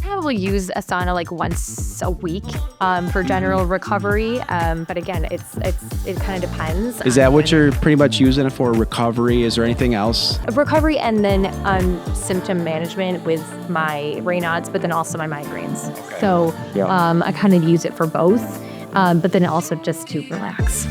Probably use a sauna like once a week for general recovery. But again, it kind of depends. Is that what you're pretty much using it for, recovery? Is there anything else? Recovery and then symptom management with my Raynauds, but then also my migraines. Okay. So I kind of use it for both, but then also just to relax.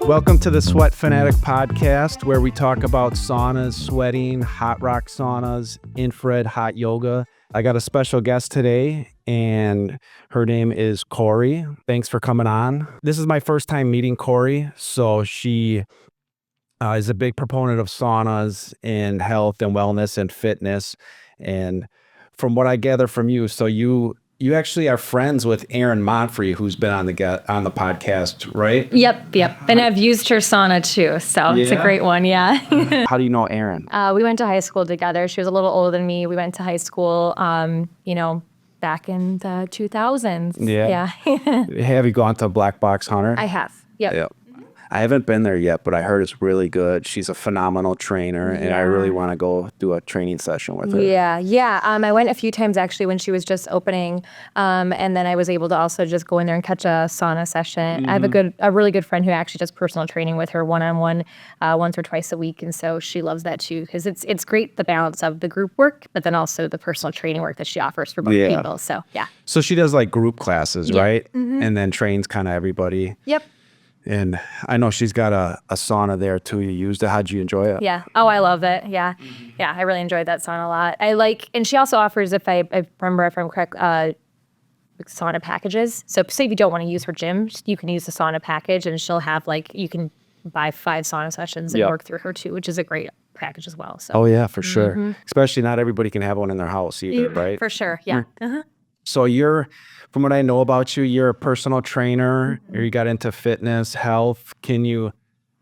Welcome to the Sweat Fanatic Podcast, where we talk about saunas, sweating, hot rock saunas, infrared hot yoga. I got a special guest today, and her name is Cori. Thanks for coming on. This is my first time meeting Cori, so she is a big proponent of saunas and health and wellness and fitness. And from what I gather from you, so you actually are friends with Erin Monfrey, who's been on the podcast, right? Yep. And I've used her sauna too, so It's a great one, yeah. How do you know Erin? We went to high school together. She was a little older than me. We went to high school, back in the 2000s. Yeah. Have you gone to Black Box Hunter? I have, yep. I haven't been there yet, but I heard it's really good. She's a phenomenal trainer, and I really want to go do a training session with her. Yeah. I went a few times actually when she was just opening, and then I was able to also just go in there and catch a sauna session. I have a really good friend who actually does personal training with her one-on-one once or twice a week, and so she loves that too because it's great, the balance of the group work, but then also the personal training work that she offers for both people. So yeah. So she does like group classes, right? Mm-hmm. And then trains kind of everybody. Yep. And I know she's got a sauna there too. You used it. How'd you enjoy it? Yeah. Oh, I love it. Yeah. Mm-hmm. Yeah, I really enjoyed that sauna a lot. And she also offers, if I remember if I'm correct, sauna packages. So say if you don't want to use her gym, you can use the sauna package and she'll have you can buy 5 sauna sessions and work through her too, which is a great package as well. So. Oh yeah, for sure. Mm-hmm. Especially not everybody can have one in their house either, right? For sure. Yeah. Mm-hmm. So from what I know about you, you're a personal trainer, or you got into fitness, health. Can you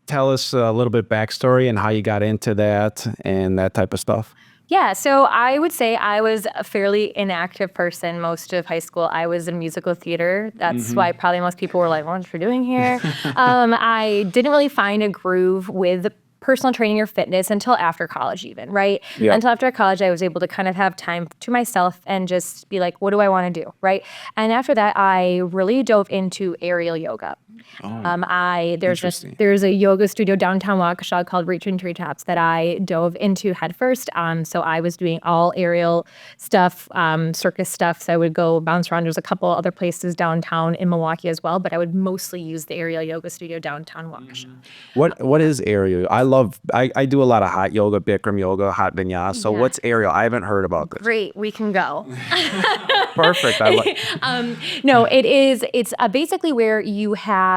tell us a little bit backstory and how you got into that and that type of stuff? Yeah, so I would say I was a fairly inactive person most of high school. I was in musical theater. That's why probably most people were like, what are you doing here? I didn't really find a groove with personal training or fitness until after college even, right? Yeah. Until after college, I was able to kind of have time to myself and just be like, what do I want to do, right? And after that, I really dove into aerial yoga. There's a yoga studio downtown Waukesha called Reaching Treetops that I dove into headfirst. So I was doing all aerial stuff, circus stuff. So I would go bounce around. There's a couple other places downtown in Milwaukee as well, but I would mostly use the aerial yoga studio downtown Waukesha. What is aerial? I do a lot of hot yoga, Bikram yoga, hot vinyasa. So what's aerial? I haven't heard about this. Great, we can go. Perfect. No, it's basically where you have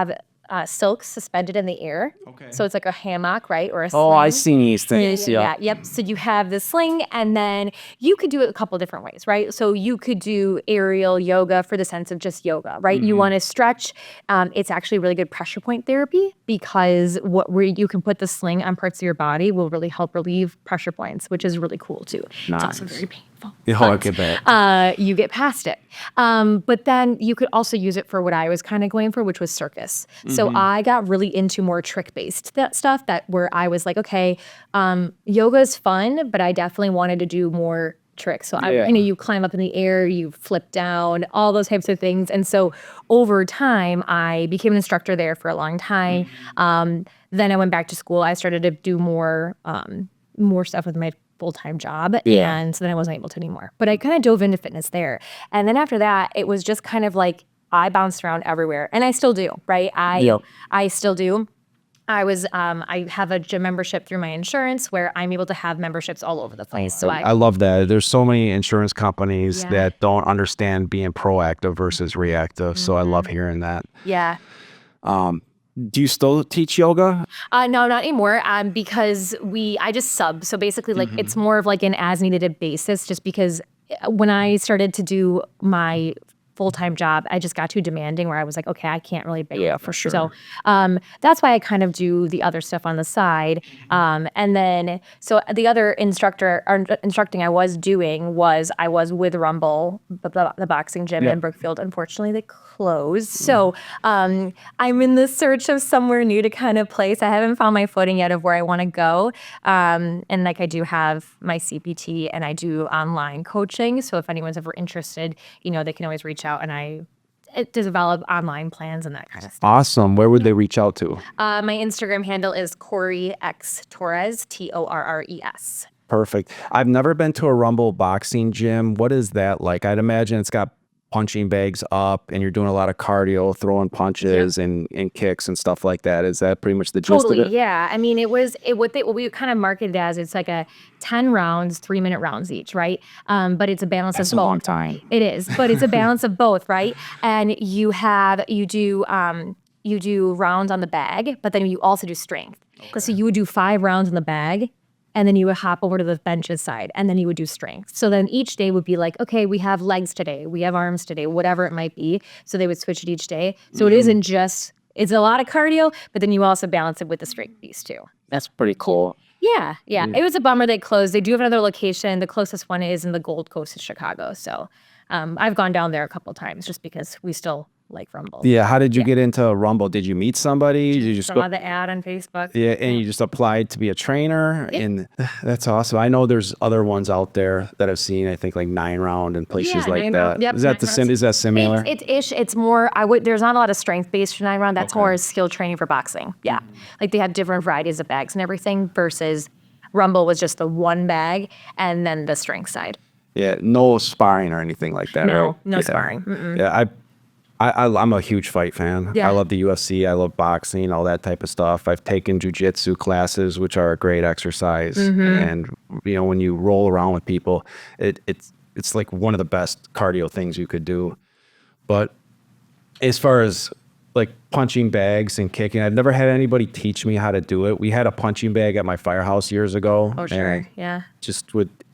silk suspended in the air. Okay. So it's like a hammock, right? Or a sling. Oh, I've seen these things. Yeah. Yep. So you have the sling, and then you could do it a couple different ways, right? So you could do aerial yoga for the sense of just yoga, right? Mm-hmm. You want to stretch. It's actually really good pressure point therapy because where you can put the sling on parts of your body will really help relieve pressure points, which is really cool too. Nice. It's also very painful. I get that. You get past it. But then you could also use it for what I was kind of going for, which was circus. So I got really into more trick-based stuff where I was like, okay, yoga is fun, but I definitely wanted to do more tricks. So you climb up in the air, you flip down, all those types of things. And so over time, I became an instructor there for a long time. Then I went back to school. I started to do more stuff with my full-time job. Yeah. And so then I wasn't able to anymore. But I kind of dove into fitness there. And then after that, it was just kind of like I bounced around everywhere. And I still do, right? I still do. I have a gym membership through my insurance where I'm able to have memberships all over the place. So I love that. There's so many insurance companies that don't understand being proactive versus reactive. So I love hearing that. Yeah. Do you still teach yoga? No, not anymore. Because I just sub. So basically, it's more of like an as needed basis. Just because when I started to do my full-time job. I just got too demanding where I was like, okay, I can't really balance. Yeah, for sure. So that's why I kind of do the other stuff on the side. And then, so the other instructing I was doing was I was with Rumble, the boxing gym in Brookfield. Unfortunately, they closed. So I'm in the search of somewhere new to kind of place. I haven't found my footing yet of where I want to go. And like I do have my CPT and I do online coaching. So if anyone's ever interested, they can always reach out and I develop online plans and that kind of stuff. Awesome. Where would they reach out to? My Instagram handle is Corey X Torres, Torres. Perfect. I've never been to a Rumble boxing gym. What is that like? I'd imagine it's got punching bags up and you're doing a lot of cardio, throwing punches and kicks and stuff like that. Is that pretty much the gist of it? Yeah. I mean, what we kind of marketed as, it's like a 10 rounds, 3-minute rounds each, right? But it's a balance That's of both. a long time. It is, but it's a balance of both, right? And you do rounds on the bag, but then you also do strength. Okay. So you would do 5 rounds on the bag, and then you would hop over to the benches side, and then you would do strength. So then each day would be like, okay, we have legs today, we have arms today, whatever it might be. So they would switch it each day. So it isn't just, it's a lot of cardio, but then you also balance it with the strength piece too. That's pretty cool. Yeah. It was a bummer they closed. They do have another location. The closest one is in the Gold Coast of Chicago. So I've gone down there a couple of times just because we still like Rumble. Yeah. How did you get into Rumble? Did you meet somebody? Did you just saw the ad on Facebook. Yeah, and you just applied to be a trainer, and that's awesome. I know there's other ones out there that I've seen. I think like 9 Round and places like that. Yep, is that is that similar? It's ish. It's more. There's not a lot of strength based for 9 Round. That's more skill training for boxing. Yeah, like they have different varieties of bags and everything. Versus Rumble was just the one bag and then the strength side. Yeah, no sparring or anything like that. No, right? no sparring. Mm-mm. Yeah, I'm a huge fight fan. Yeah. I love the UFC. I love boxing, all that type of stuff. I've taken jiu-jitsu classes, which are a great exercise. And when you roll around with people, it's like one of the best cardio things you could do. But as far as like punching bags and kicking, I've never had anybody teach me how to do it. We had a punching bag at my firehouse years ago. Oh, sure. Yeah.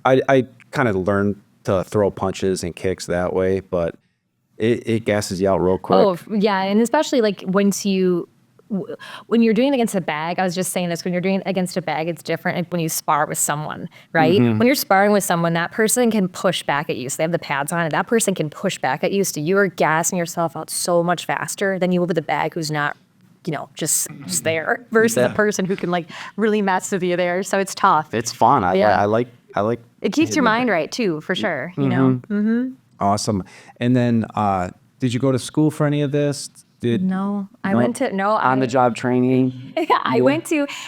I kind of learned to throw punches and kicks that way, but it gasses you out real quick. Oh, yeah. And especially like when you're doing it against a bag, I was just saying this, when you're doing it against a bag, it's different like when you spar with someone, right? When you're sparring with someone, that person can push back at you. So they have the pads on and that person can push back at you. So you are gassing yourself out so much faster than you will with the bag who's not, just there versus the person who can like really mess with you there. So it's tough. It's fun. I like it keeps your mind right too, for sure. Awesome. And then, did you go to school for any of this? No, I went to on the job training.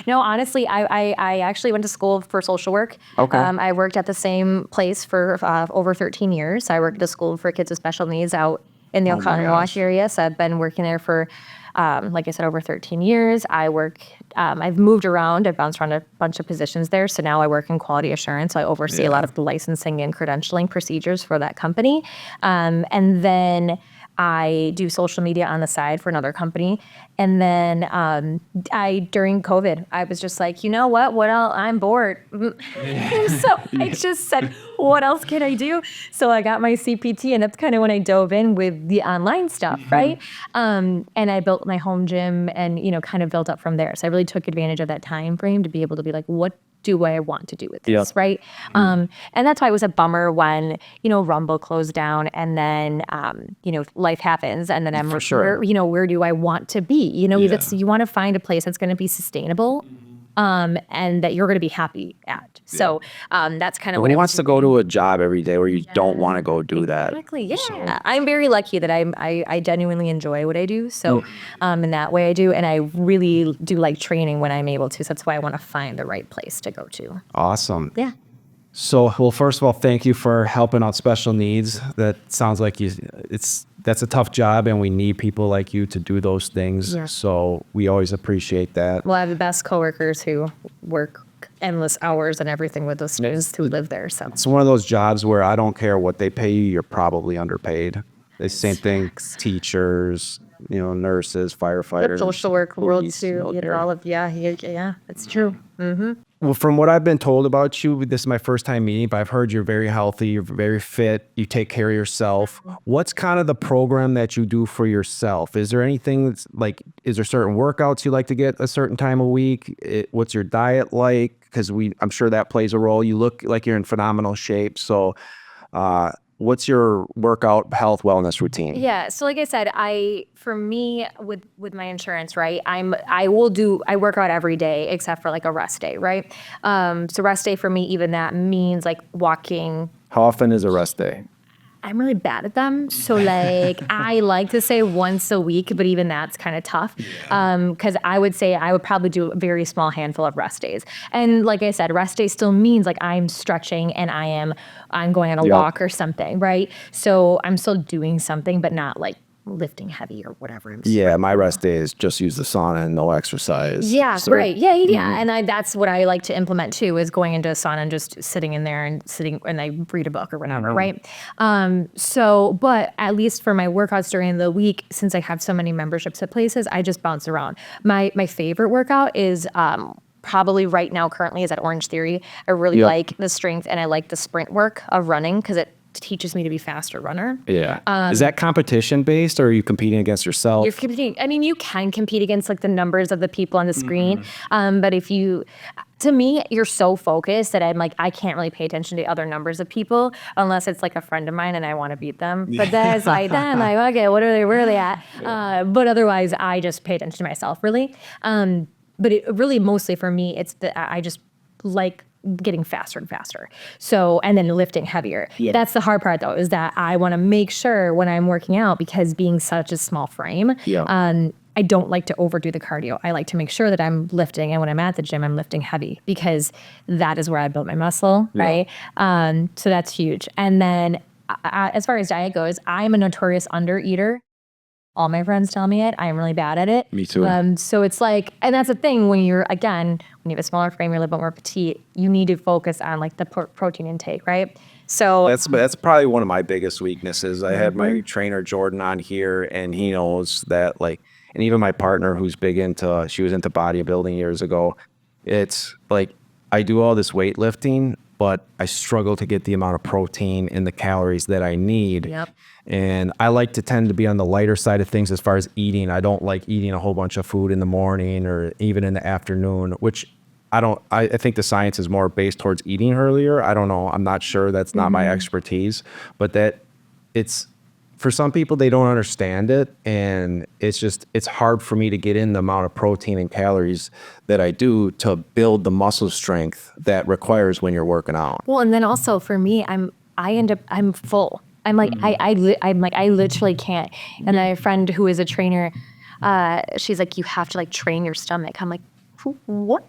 Honestly, I actually went to school for social work. Okay. I worked at the same place for over 13 years. I worked at a school for kids with special needs out in the Oconomowoc area. So I've been working there for, like I said, over 13 years. I've moved around. I've bounced around a bunch of positions there. So now I work in quality assurance. So I oversee a lot of the licensing and credentialing procedures for that company. And then I do social media on the side for another company. And then during COVID, I was just like, you know what? What else? I'm bored. So I just said, what else can I do? So I got my CPT, and that's kind of when I dove in with the online stuff, right? And I built my home gym and, kind of built up from there. So I really took advantage of that time frame to be able to be like, what do I want to do with this, right? And that's why it was a bummer when, Rumble closed down and then, life happens and then I'm, where do I want to be? You want to find a place that's going to be sustainable and that you're going to be happy at. So that's kind of what Who wants to go to a job every day where you don't want to go do that? Exactly, yeah. So. I'm very lucky that I genuinely enjoy what I do. So in that way I do. And I really do like training when I'm able to. So that's why I want to find the right place to go to. Awesome. Yeah. So, well, first of all, thank you for helping out special needs. That sounds like that's a tough job, and we need people like you to do those things. Yeah. So we always appreciate that. Well, I have the best coworkers who work endless hours and everything with those students who live there. So it's one of those jobs where I don't care what they pay you, you're probably underpaid. The same thing, teachers, nurses, firefighters, social work, world too, all of, yeah, that's true. Well, from what I've been told about you, this is my first time meeting, but I've heard you're very healthy, you're very fit, you take care of yourself. What's kind of the program that you do for yourself? Is there anything that's like, is there certain workouts you like to get a certain time of week? What's your diet like? Because I'm sure that plays a role. You look like you're in phenomenal shape. So what's your workout, health, wellness routine? Yeah. So like I said, for me with my insurance, right, I work out every day except for like a rest day, right? So rest day for me, even that means like walking. How often is a rest day? I'm really bad at them. So like I like to say once a week, but even that's kind of tough. Because I would say I would probably do a very small handful of rest days. And like I said, rest day still means like I'm stretching and I'm going on a walk or something, right? So I'm still doing something, but not like lifting heavy or whatever. Yeah, my rest day is just use the sauna and no exercise. Yeah, great. Yeah. And that's what I like to implement too, is going into a sauna and just sitting in there and I read a book or whatever, right? But at least for my workouts during the week, since I have so many memberships at places, I just bounce around. My favorite workout is probably right now currently is at Orange Theory. I really like the strength and I like the sprint work of running because it teaches me to be a faster runner. Yeah. Is that competition based or are you competing against yourself? You're competing. I mean, you can compete against like the numbers of the people on the screen. But to me, you're so focused that I'm like, I can't really pay attention to other numbers of people unless it's like a friend of mine and I want to beat them. But then it's like, okay, where are they at? But otherwise, I just pay attention to myself really. But it really mostly for me, it's that I just like getting faster and faster. So, and then lifting heavier. Yeah. That's the hard part though, is that I want to make sure when I'm working out, because being such a small frame, I don't like to overdo the cardio. I like to make sure that I'm lifting, and when I'm at the gym, I'm lifting heavy because that is where I build my muscle, right? So that's huge. And then as far as diet goes, I'm a notorious undereater. All my friends tell me it. I'm really bad at it. Me too. So it's like, and that's the thing when you have a smaller frame, you're a little bit more petite, you need to focus on like the protein intake, right? So that's probably one of my biggest weaknesses. I had my trainer Jordan on here and he knows that like, and even my partner who's she was into bodybuilding years ago. It's like, I do all this weightlifting, but I struggle to get the amount of protein and the calories that I need. Yep. And I like to tend to be on the lighter side of things as far as eating. I don't like eating a whole bunch of food in the morning or even in the afternoon, which I think the science is more based towards eating earlier. I don't know. I'm not sure. That's not my expertise, but it's for some people, they don't understand it. And it's hard for me to get in the amount of protein and calories that I do to build the muscle strength that requires when you're working out. Well, and then also for me, I'm full. I'm like, I literally can't. And I have a friend who is a trainer, she's like, you have to like train your stomach. I'm like, what?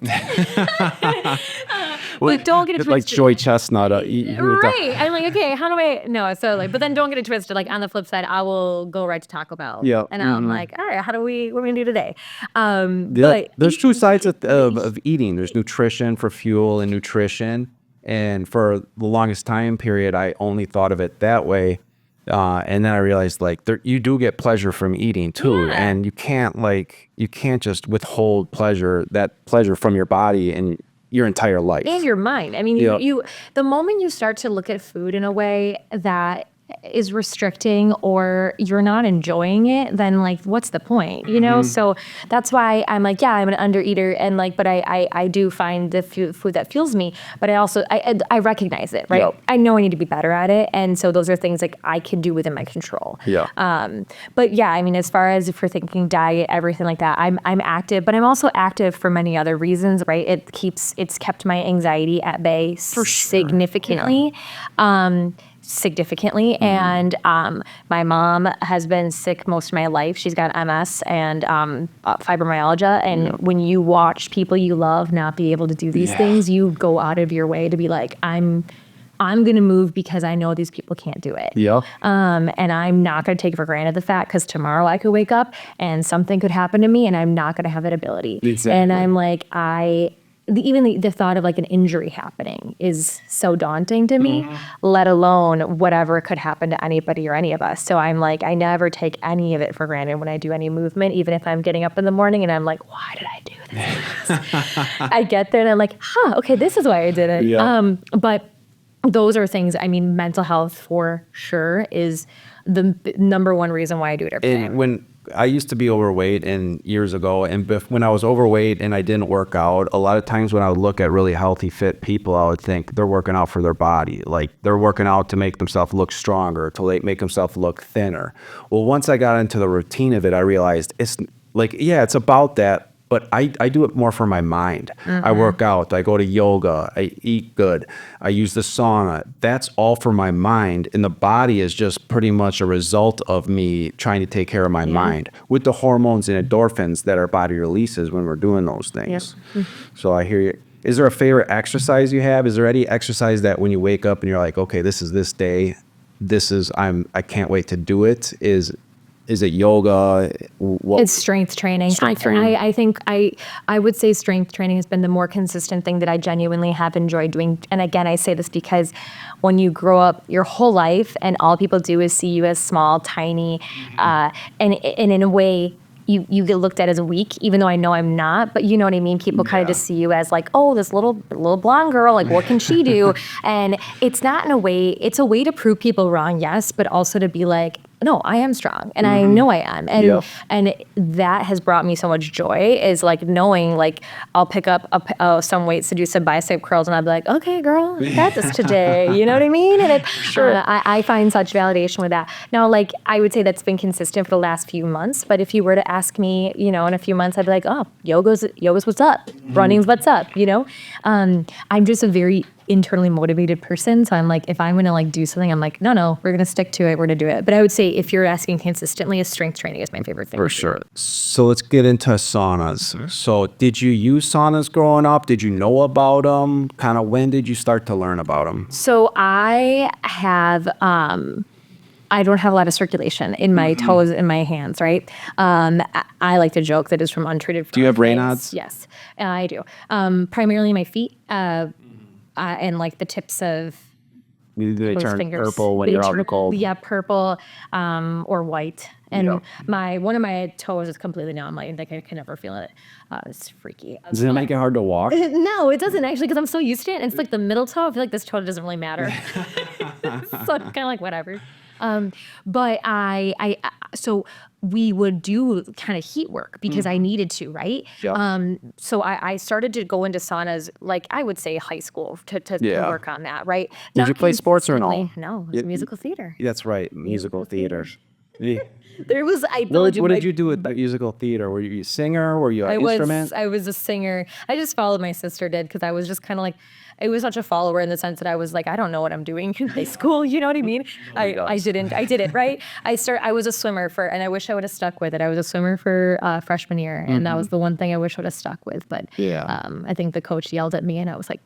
But don't get it twisted. Like Joy Chestnut. Right. I'm like, okay, how do I? No, so like, but then don't get it twisted. Like on the flip side, I will go right to Taco Bell. Yeah. And I'm like, all right, what are we going to do today? But there's two sides of eating. There's nutrition for fuel and nutrition. And for the longest time period, I only thought of it that way. And then I realized like you do get pleasure from eating too. Yeah. And you can't just withhold that pleasure from your body and your entire life. And your mind. I mean, the moment you start to look at food in a way that is restricting or you're not enjoying it, then like, what's the point? You know? So that's why I'm like, yeah, I'm an undereater and like, but I do find the food that fuels me, but I also, I recognize it, right? Yep. I know I need to be better at it. And so those are things like I can do within my control. Yeah. But yeah, I mean, as far as if we're thinking diet, everything like that, I'm active, but I'm also active for many other reasons, right? It's kept my anxiety at bay significantly. And my mom has been sick most of my life. She's got MS and fibromyalgia, and when you watch people you love not be able to do these things, you go out of your way to be like, I'm gonna move because I know these people can't do it. Yeah. And I'm not gonna take for granted the fact, because tomorrow I could wake up and something could happen to me and I'm not gonna have that ability. Exactly. And I'm like, even the thought of like an injury happening is so daunting to me, let alone whatever could happen to anybody or any of us. So I'm like, I never take any of it for granted when I do any movement, even if I'm getting up in the morning and I'm like, why did I do this? I get there and I'm like, okay, this is why I did it. Yeah. But those are things, I mean, mental health for sure is the number one reason why I do it every day. And when I used to be overweight and years ago, and when I was overweight and I didn't work out, a lot of times when I would look at really healthy, fit people, I would think they're working out for their body. Like they're working out to make themselves look stronger, to make themselves look thinner. Well, once I got into the routine of it, I realized it's like, yeah, it's about that. But I do it more for my mind. I work out, I go to yoga, I eat good, I use the sauna. That's all for my mind. And the body is just pretty much a result of me trying to take care of my mind with the hormones and endorphins that our body releases when we're doing those things. So I hear you. Is there a favorite exercise you have? Is there any exercise that when you wake up and you're like, okay, this is this day, I can't wait to do it? Is it yoga? It's strength training. I think I would say strength training has been the more consistent thing that I genuinely have enjoyed doing. And again, I say this because when you grow up your whole life and all people do is see you as small, tiny, and in a way, you get looked at as weak, even though I know I'm not, but you know what I mean? People kind of just see you as like, oh, this little blonde girl, like what can she do? And it's not in a way, it's a way to prove people wrong, yes, but also to be like, no, I am strong and I know I am. And that has brought me so much joy is like knowing like I'll pick up some weights to do some bicep curls and I'll be like, okay, girl, I got this today. You know what I mean? And I find such validation with that. Now, like I would say that's been consistent for the last few months, but if you were to ask me, you know, in a few months, I'd be like, oh, yoga's what's up, running's what's up, you know? I'm just a very internally motivated person. So I'm like, if I'm going to like do something, I'm like, no, we're going to stick to it. We're going to do it. But I would say if you're asking consistently, strength training is my favorite thing. For sure. So let's get into saunas. So did you use saunas growing up? Did you know about them? Kind of when did you start to learn about them? So I have, I don't have a lot of circulation in my toes and my hands, right? I like to joke that it's from untreated. Do you have Raynaud's? Yes, I do. Primarily my feet. And like the tips of They those turn fingers. purple when you're out in the cold. Yeah, purple or white. And one of my toes is completely numb. Like I can never feel it. It's freaky. Does it make it hard to walk? No, it doesn't actually because I'm so used to it. And it's like the middle toe. I feel like this toe doesn't really matter. So it's kind of like whatever. But so we would do kind of heat work because I needed to, right? Yeah. So I started to go into saunas, like I would say high school to work on that, right? Did you play sports or no? No, it was musical theater. That's right, musical theater. There was, What did you do with musical theater? Were you a singer? Were you an instrument? I was a singer. I just followed my sister did because I was just kind of like, I was such a follower in the sense that I was like, I don't know what I'm doing in high school. You know what I mean? I did it, right? I was a swimmer and I wish I would have stuck with it. I was a swimmer for freshman year. And that was the one thing I wish I would have stuck with. But I think the coach yelled at me and I was like,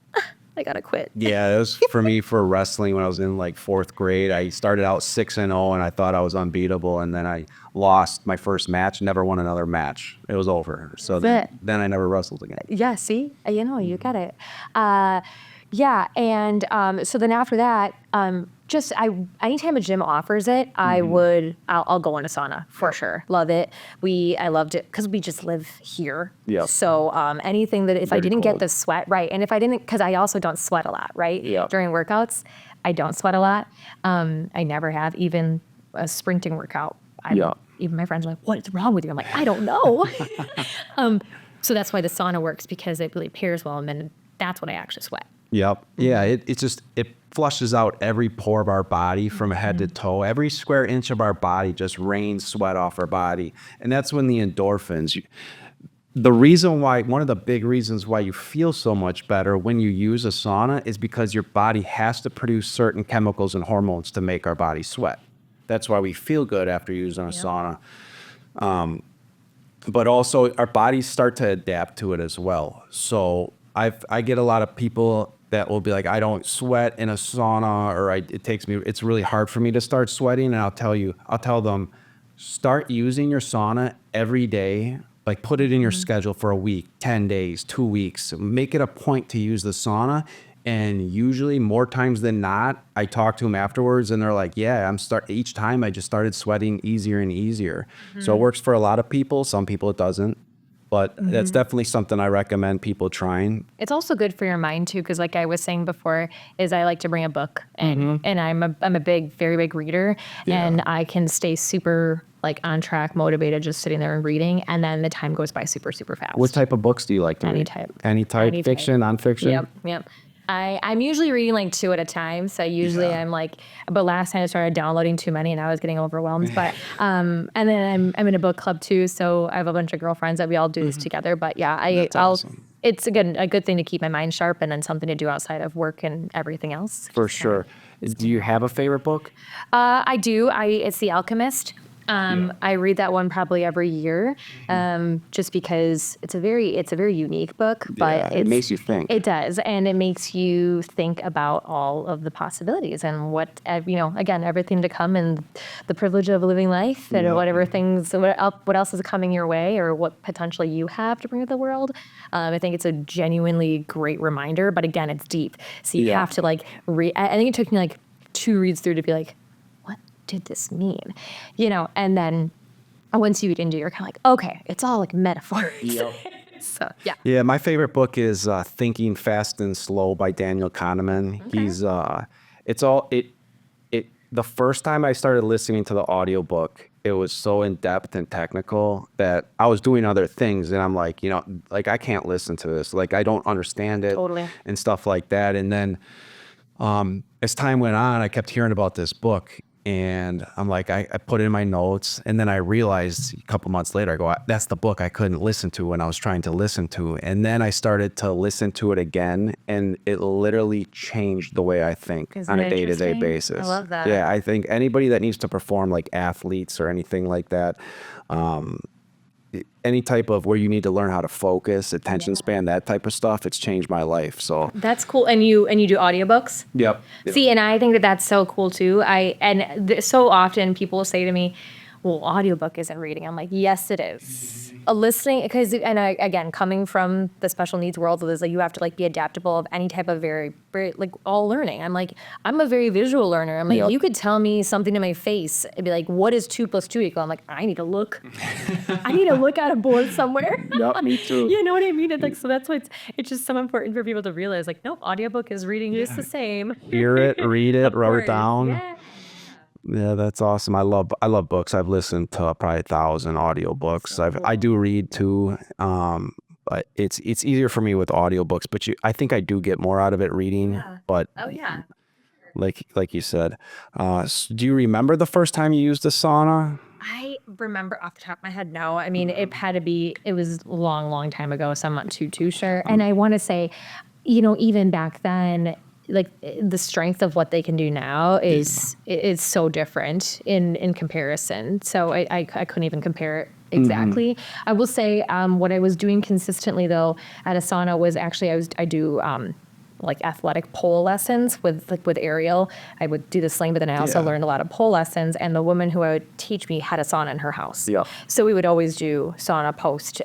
I gotta quit. Yeah, it was for me for wrestling when I was in like 4th grade. I started out 6-0 and I thought I was unbeatable. And then I lost my first match, never won another match. It was over. So then I never wrestled again. Yeah, see? You got it. Yeah, and so then after that, anytime a gym offers it, I'll go in a sauna for sure. Love it. I loved it because we just live here. Yeah. So anything that if I didn't get the sweat right, and if I didn't, because I also don't sweat a lot, right? Yeah. During workouts, I don't sweat a lot. I never have, even a sprinting workout. Even my friends are like, "What's wrong with you?" I'm like, "I don't know." So that's why the sauna works because it really pairs well, and then that's when I actually sweat. Yep. Yeah, it flushes out every pore of our body from head to toe. Every square inch of our body just rains sweat off our body. And that's when the endorphins, one of the big reasons why you feel so much better when you use a sauna is because your body has to produce certain chemicals and hormones to make our body sweat. That's why we feel good after using a sauna. But also our bodies start to adapt to it as well. So I get a lot of people that will be like, I don't sweat in a sauna, or it's really hard for me to start sweating. And I'll tell them, start using your sauna every day Like put it in your schedule for a week, 10 days, 2 weeks. Make it a point to use the sauna. And usually more times than not, I talk to them afterwards and they're like, yeah, each time I just started sweating easier and easier. So it works for a lot of people. Some people it doesn't. But that's definitely something I recommend people trying. It's also good for your mind too, because like I was saying before, is I like to bring a book, and I'm a very big reader, and I can stay super like on track, motivated, just sitting there and reading, and then the time goes by super fast. What type of books do you like to read? Any type, fiction, nonfiction? Yep. I'm usually reading like 2 at a time. So usually I'm like, but last time I started downloading too many and I was getting overwhelmed. But and then I'm in a book club too. So I have a bunch of girlfriends that we all do this together. But yeah, awesome. It's a good thing to keep my mind sharp and then something to do outside of work and everything else. For sure. Do you have a favorite book? I do. It's The Alchemist. I read that one probably every year, just because it's a very unique book, but it makes you think. It does, and it makes you think about all of the possibilities and what again, everything to come and the privilege of living life and what else is coming your way or what potentially you have to bring to the world. I think it's a genuinely great reminder, but again, it's deep, so you have to like read. I think it took me like 2 reads through to be like, did this mean? And then once you get into it, you're kind of like, okay, it's all like metaphors. Yep. So, yeah. Yeah, my favorite book is Thinking Fast and Slow by Daniel Kahneman. Okay. He's the first time I started listening to the audiobook, it was so in-depth and technical that I was doing other things and I'm like, like I can't listen to this. Like I don't understand it. Totally. And stuff like that. And then as time went on, I kept hearing about this book. And I'm like, I put it in my notes. And then I realized a couple months later, I go, that's the book I couldn't listen to when I was trying to listen to. And then I started to listen to it again. And it literally changed the way I think on a day-to-day basis. I love that. Yeah, I think anybody that needs to perform like athletes or anything like that, any type of where you need to learn how to focus, attention span, that type of stuff, it's changed my life. So that's cool. And you do audiobooks? Yep. See, and I think that that's so cool too. So often people will say to me, well, audiobook isn't reading. I'm like, yes, it is. Listening, again, coming from the special needs world, there's like you have to like be adaptable of any type of very like all learning. I'm like, I'm a very visual learner. I'm like, you could tell me something to my face and be like, what is 2 + 2 equal? I'm like, I need to look. I need to look at a board somewhere. Yep, me too. You know what I mean? It's like, so that's why it's just so important for people to realize like, nope, audiobook is reading just the same. Hear it, read it, write it down. Yeah. Yeah, that's awesome. I love books. I've listened to probably 1,000 audiobooks. So cool. I do read too. But it's easier for me with audiobooks, but I think I do get more out of it reading. Yeah. But Oh yeah. like you said, do you remember the first time you used a sauna? I remember off the top of my head, no. I mean, it was a long time ago, so I'm not too sure. And I want to say, even back then, like the strength of what they can do now is so different in comparison. So I couldn't even compare it exactly. I will say what I was doing consistently though at a sauna was actually I do like athletic pole lessons with Ariel. I would do the sling, but then I also learned a lot of pole lessons. And the woman who would teach me had a sauna in her house. Yeah. So we would always do sauna post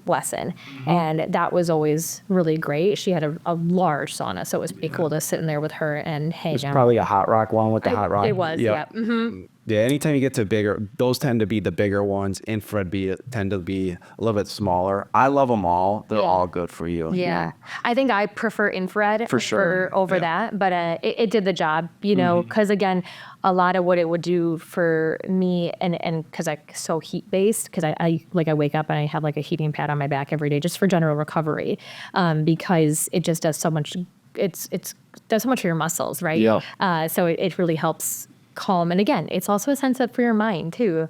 lesson. And that was always really great. She had a large sauna, so it was pretty cool to sit in there with her and hang It's out. probably a hot rock one with the hot rock. It was, Yep. yeah. Mm-hmm. Yeah, anytime you get to bigger, those tend to be the bigger ones. Infrared tend to be a little bit smaller. I love them all. They're all good for you. Yeah. I think I prefer infrared For sure. over that, but it did the job, because again, a lot of what it would do for me, and because I'm so heat based, because I wake up and I have like a heating pad on my back every day just for general recovery, because it just does so much. It's does so much for your muscles, right? Yeah. So it really helps calm. And again, it's also a sense up for your mind too,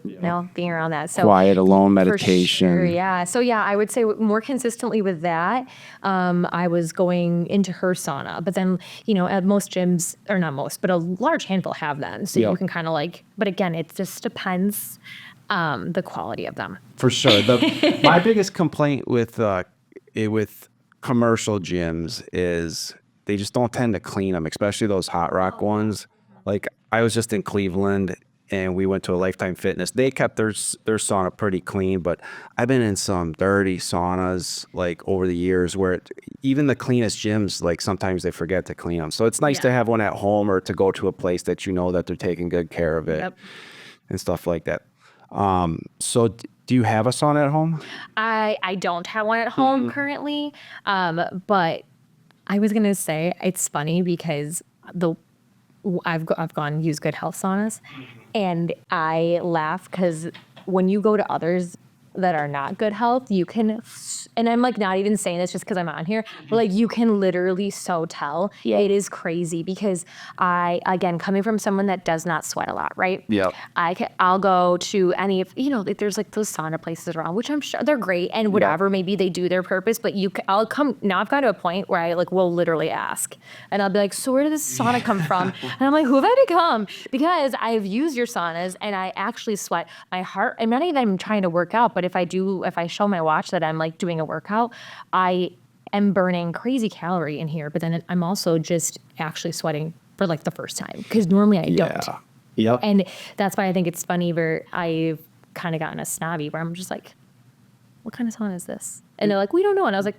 being around that. So Quiet, alone for meditation. sure, yeah. So yeah, I would say more consistently with that, I was going into her sauna, but then, at most gyms, or not most, but a large handful have them. So you can kind of but again, it just depends the quality of them. For sure. My biggest complaint with commercial gyms is they just don't tend to clean them, especially those hot rock ones. Like I was just in Cleveland and we went to a Lifetime Fitness. They kept their sauna pretty clean, but I've been in some dirty saunas like over the years where even the cleanest gyms, like sometimes they forget to clean them. So it's nice to have one at home or to go to a place that you know that they're taking good care of it and stuff like that. So do you have a sauna at home? I don't have one at home currently, but I was gonna say it's funny because I've gone and used Good Health saunas, and I laugh because when you go to others that are not Good Health, you can, and I'm like not even saying this just because I'm on here, but like you can literally so tell. It is crazy because again, coming from someone that does not sweat a lot, right? Yep. I'll go to any of, there's like those sauna places around, which I'm sure they're great and whatever, maybe they do their purpose, but I'll come, now I've gotten to a point where I like will literally ask and I'll be like, so where did this sauna come from? And I'm like, who have I become? Because I've used your saunas and I actually sweat. My heart, I'm not even trying to work out, but if I show my watch that I'm like doing a workout, I am burning crazy calorie in here, but then I'm also just actually sweating for like the first time because normally I don't. Yep. And that's why I think it's funny where I've kind of gotten a snobby where I'm just like, what kind of sauna is this? And they're like, we don't know. And I was like,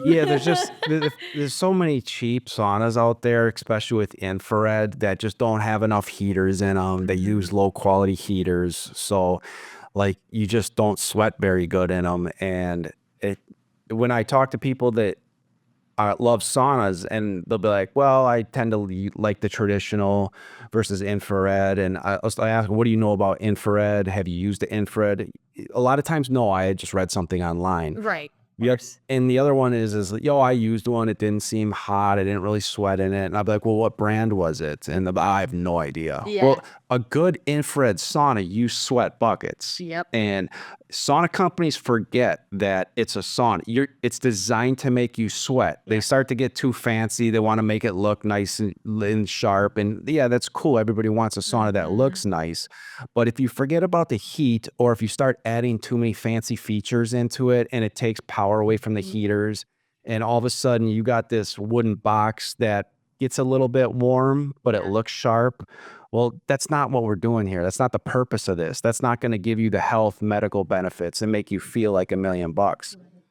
Yeah, there's so many cheap saunas out there, especially with infrared, that just don't have enough heaters in them. They use low quality heaters, so like you just don't sweat very good in them. And when I talk to people that love saunas, and they'll be like, well, I tend to like the traditional versus infrared. And I ask, what do you know about infrared? Have you used the infrared? A lot of times, no, I had just read something online. right. Yes. And the other one is I used one. It didn't seem hot. I didn't really sweat in it. And I'd be like, well, what brand was it? And I have no idea. Yeah. Well, a good infrared sauna, you sweat buckets. Yep. And sauna companies forget that it's a sauna. It's designed to make you sweat. They start to get too fancy. They want to make it look nice and sharp. And yeah, that's cool. Everybody wants a sauna that looks nice. But if you forget about the heat, or if you start adding too many fancy features into it and it takes power away from the heaters, and all of a sudden you got this wooden box that gets a little bit warm, but it looks sharp. Well, that's not what we're doing here. That's not the purpose of this. That's not going to give you the health medical benefits and make you feel like $1 million.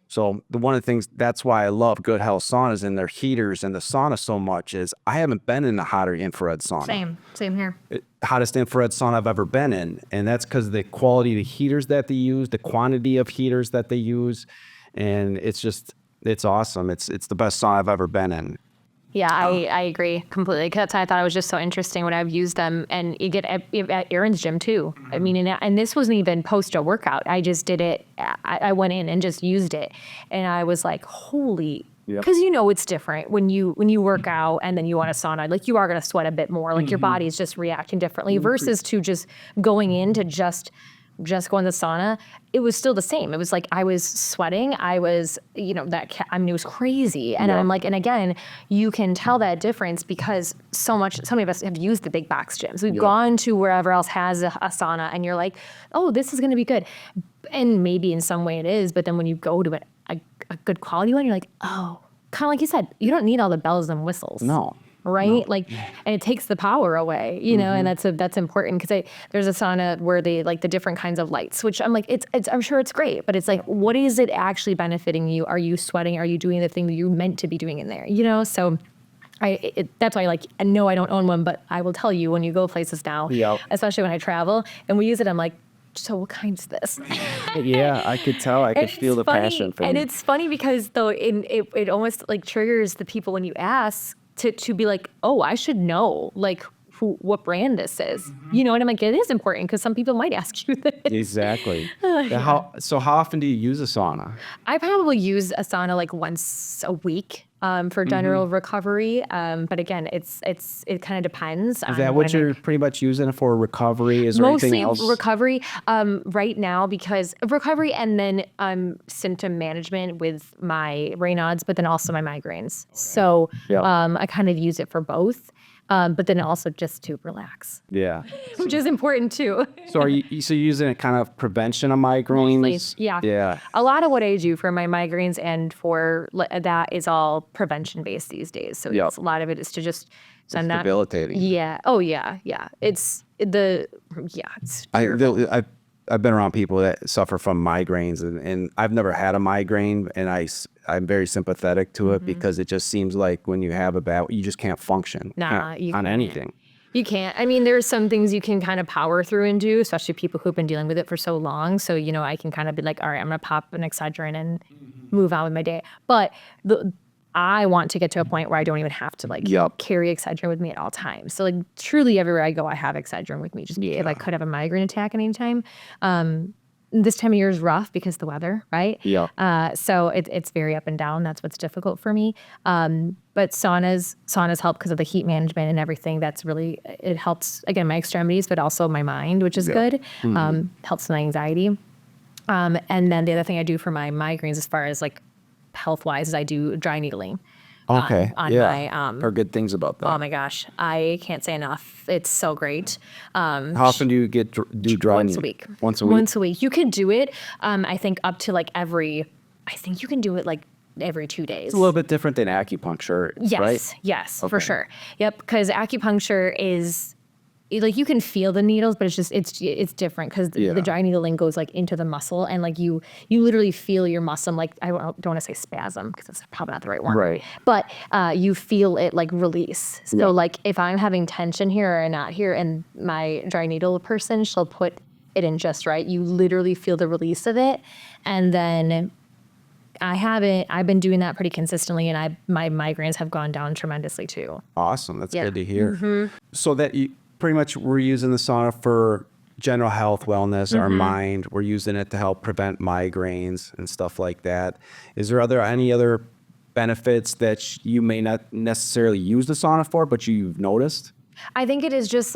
So one of the things, that's why I love Good Health saunas and their heaters and the sauna so much, is I haven't been in a hotter infrared sauna. Same here. Hottest infrared sauna I've ever been in. And that's because of the quality of the heaters that they use, the quantity of heaters that they use. And it's awesome. It's the best sauna I've ever been in. Yeah, I agree completely. That's why I thought it was just so interesting when I've used them, and you get at Aaron's gym too. I mean, and this wasn't even post a workout. I just did it. I went in and just used it, and I was like, holy. Because it's different when you work out and then you want a sauna. Like you are going to sweat a bit more. Like your body is just reacting differently versus to just going in to just go in the sauna. It was still the same. It was like I was sweating. I was, it was crazy. And I'm like, and again, you can tell that difference because so many of us have used the big box gyms. We've gone to wherever else has a sauna, and you're like, oh, this is going to be good. And maybe in some way it is, but then when you go to a good quality one, you're like, oh, kind of like you said, you don't need all the bells and whistles. No. Right? Like, and it takes the power away, and that's important because there's a sauna where they like the different kinds of lights, which I'm like, it's I'm sure it's great, but it's like, what is it actually benefiting you? Are you sweating? Are you doing the thing that you're meant to be doing in there? So that's why I know I don't own one, but I will tell you when you go places now, especially when I travel and we use it, I'm like, so what kind is this? Yeah, I could tell. I could feel the passion for it. And it's funny because though it almost like triggers the people when you ask to be like, oh, I should know like what brand this is. And I'm like, it is important because some people might ask you this. Exactly. How often do you use a sauna? I probably use a sauna like once a week for general recovery. But again, it kind of depends. Is that what you're pretty much using it for, recovery? Is there anything else? Mostly recovery right now, because of recovery and then symptom management with my Raynauds, but then also my migraines. So I kind of use it for both. But then also just to relax. Yeah. Which is important too. So are you using it kind of prevention of migraines? Mostly, yeah. Yeah. A lot of what I do for my migraines and for that is all prevention based these days. So a lot of it is to just It's debilitating. Yeah. Oh yeah. Yeah. It's It's I've been around people that suffer from migraines, and I've never had a migraine, and I'm very sympathetic to it because it just seems like when you have a bad, you just can't function on anything. You can't. I mean, there's some things you can kind of power through and do, especially people who've been dealing with it for so long. So, I can kind of be like, all right, I'm going to pop an Excedrin and move on with my day. But I want to get to a point where I don't even have to carry Excedrin with me at all times. So truly everywhere I go, I have Excedrin with me. Just if I could have a migraine attack at any time. This time of year is rough because the weather, right? Yeah. So it's very up and down. That's what's difficult for me. But saunas help because of the heat management and everything. It helps, again, my extremities, but also my mind, which is good. Helps my anxiety. And then the other thing I do for my migraines as far as health-wise is I do dry needling. Okay. My heard good things about that. Oh my gosh, I can't say enough. It's so great. How often do you do dry Once needling? a week. Once a week? Once a week. You could do it, I think up to I think you can do it every 2 days. It's a little bit different than acupuncture, right? Yes, Okay. for sure. Yep, because acupuncture is you can feel the needles, but it's different because the dry needling goes into the muscle, and you literally feel your muscle. I don't want to say spasm because that's probably not the right word. Right. But you feel it release. So if I'm having tension here or not here, and my dry needle person, she'll put it in just right. You literally feel the release of it, and then I've been doing that pretty consistently, and my migraines have gone down tremendously too. Awesome. That's good to hear. So that you pretty much, we're using the sauna for general health, wellness, our mind. We're using it to help prevent migraines and stuff like that. Is there any other benefits that you may not necessarily use the sauna for, but you've noticed? I think it is just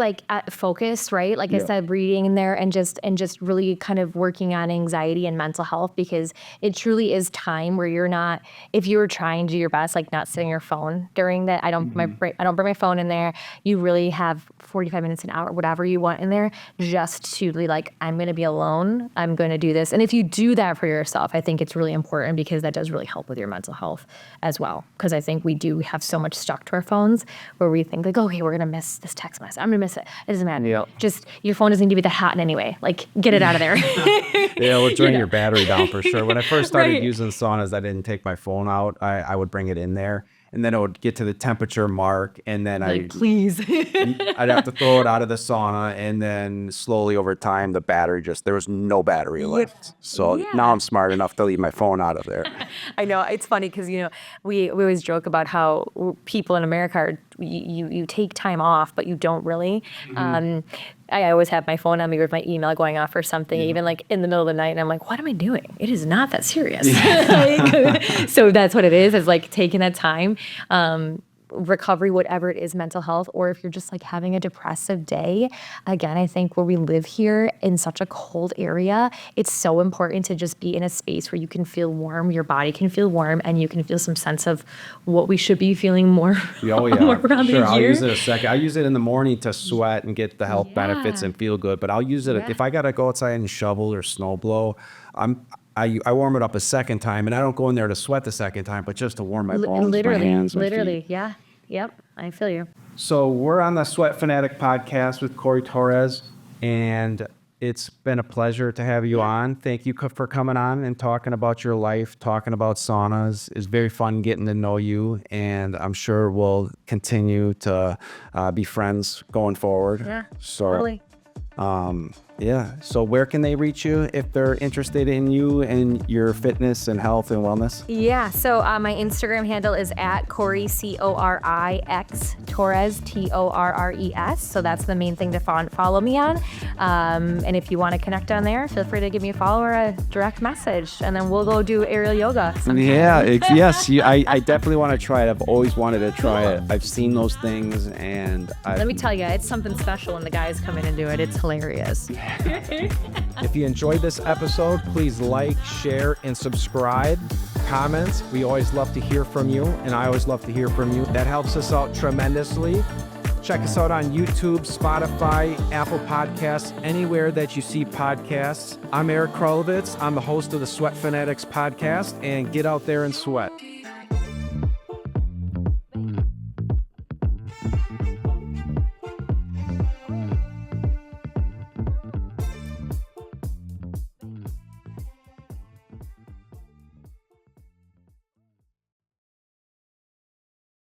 focus, right? I said, breathing in there and just really kind of working on anxiety and mental health, because it truly is time where you're not, if you were trying to do your best, not sitting on your phone during that. I don't bring my phone in there. You really have 45 minutes, an hour, whatever you want in there, just to be I'm going to be alone. I'm going to do this. And if you do that for yourself, I think it's really important, because that does really help with your mental health as well. Because I think we do have so much stuck to our phones where we think okay, we're going to miss this text message. I'm going to miss it. It doesn't matter. Yep. Just, your phone doesn't need to be that hot in any way. Get it out of there. Yeah, it'll drain your battery down for sure. When I first started using saunas, I didn't take my phone out. I would bring it in there, and then it would get to the temperature mark, and then please. I'd have to throw it out of the sauna, and then slowly over time, the battery there was no battery left. So now I'm smart enough to leave my phone out of there. I know. It's funny because, we always joke about how people in America are, you take time off, but you don't really. I always have my phone on me with my email going off or something, even in the middle of the night, and I'm like, what am I doing? It is not that serious. So that's what it is taking that time. Recovery, whatever it is, mental health, or if you're just having a depressive day. Again, I think where we live here in such a cold area, it's so important to just be in a space where you can feel warm, your body can feel warm, and you can feel some sense of what we should be feeling more, more around the year. I'll use it a second. I use it in the morning to sweat and get the health benefits and feel good, but I'll use it if I got to go outside and shovel or snow blow. I warm it up a second time, and I don't go in there to sweat the second time, but just to warm my bones, my hands, my feet. Yeah. Yep, I feel you. So we're on the Sweat Fanatic Podcast with Corey Torres, and it's been a pleasure to have you on. Thank you for coming on and talking about your life, talking about saunas. It's very fun getting to know you, and I'm sure we'll continue to be friends going forward. Yeah, so, totally. So where can they reach you if they're interested in you and your fitness and health and wellness? Yeah, so my Instagram handle is @Cori, CORIX, Torres, TORRES. So that's the main thing to follow me on. And if you want to connect on there, feel free to give me a follow or a direct message, and then we'll go do aerial yoga sometime. Yeah, yes. I definitely want to try it. I've always wanted to try it. I've seen those things, and let me tell you, it's something special when the guys come in and do it. It's hilarious. If you enjoyed this episode, please like, share, and subscribe. Comments. We always love to hear from you, and I always love to hear from you. That helps us out tremendously. Check us out on YouTube, Spotify, Apple Podcasts, anywhere that you see podcasts. I'm Eric Krolowitz. I'm the host of the Sweat Fanatics Podcast, and get out there and sweat.